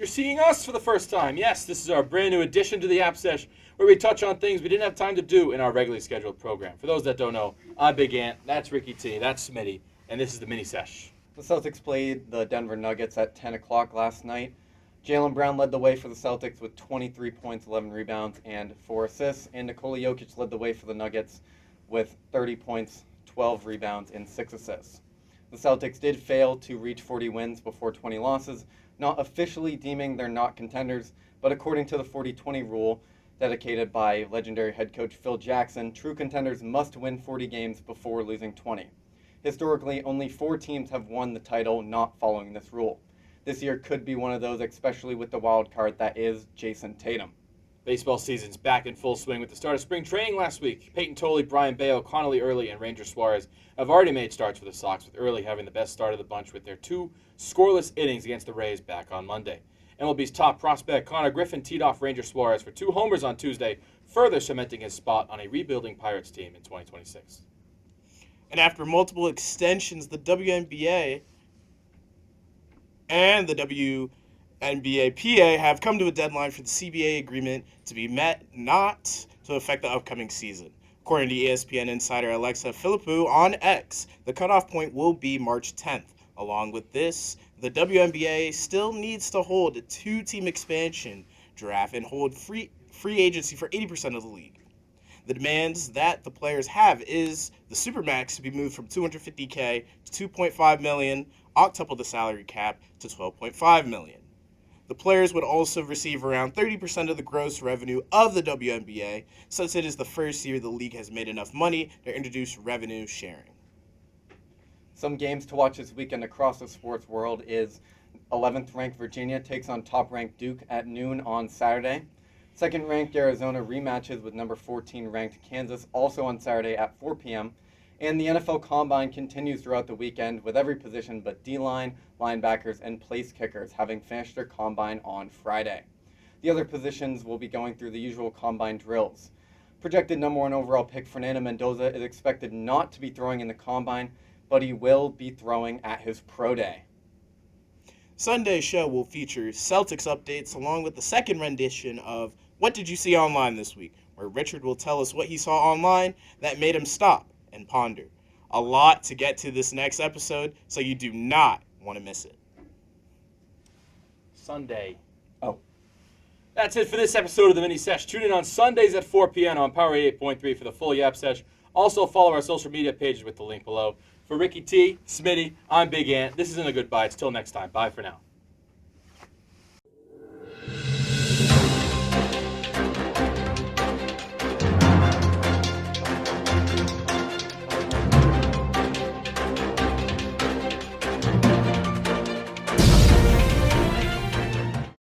You're seeing us for the first time. Yes, this is our brand new addition to the Yap Sesh, where we touch on things we didn't have time to do in our regularly scheduled program. For those that don't know, I'm Big Ant, that's Ricky T, that's Smitty, and this is the mini sesh. The Celtics played the Denver Nuggets at 10 o'clock last night. Jaylen Brown led the way for the Celtics with 23 points, 11 rebounds, and 4 assists. And Nikola Jokic led the way for the Nuggets with 30 points, 12 rebounds, and 6 assists. The Celtics did fail to reach 40 wins before 20 losses, not officially deeming they're not contenders, but according to the 40-20 rule dedicated by legendary head coach Phil Jackson, true contenders must win 40 games before losing 20. Historically, only 4 teams have won the title not following this rule. This year could be one of those, especially with the wild card that is Jason Tatum. Baseball season's back in full swing with the start of spring training last week. Peyton Tolley, Brian Bale, Connolly Early, and Ranger Suarez have already made starts for the Sox, with Early having the best start of the bunch with their 2 scoreless innings against the Rays back on Monday. MLB's top prospect Connor Griffin teed off Ranger Suarez for 2 homers on Tuesday, further cementing his spot on a rebuilding Pirates team in 2026. And after multiple extensions, the WNBA and the WNBA-PA have come to a deadline for the CBA agreement to be met, not to affect the upcoming season. According to ESPN insider Alexa Philippou on X, the cutoff point will be March 10th. Along with this, the WNBA still needs to hold a 2-team expansion draft and hold free agency for 80% of the league. The demands that the players have is the Supermax to be moved from $250K to $2.5 million, octuple the salary cap to $12.5 million. The players would also receive around 30% of the gross revenue of the WNBA, since it is the first year the league has made enough money to introduce revenue sharing. Some games to watch this weekend across the sports world is 11th ranked Virginia takes on top ranked Duke at noon on Saturday. Second ranked Arizona rematches with number 14 ranked Kansas also on Saturday at 4 p.m. And the NFL Combine continues throughout the weekend with every position but D-line, linebackers, and place kickers having finished their Combine on Friday. The other positions will be going through the usual Combine drills. Projected number 1 overall pick Fernando Mendoza is expected not to be throwing in the Combine, but he will be throwing at his pro day. Sunday's show will feature Celtics updates along with the second rendition of What Did You See Online This Week, where Richard will tell us what he saw online that made him stop and ponder. A lot to get to this next episode, so you do not want to miss it. Sunday. Oh. That's it for this episode of the mini sesh. Tune in on Sundays at 4 p.m. on Power 8.3 for the full Yap Sesh. Also follow our social media pages with the link below. For Ricky T, Smitty, I'm Big Ant. This isn't a goodbye. It's till next time. Bye for now.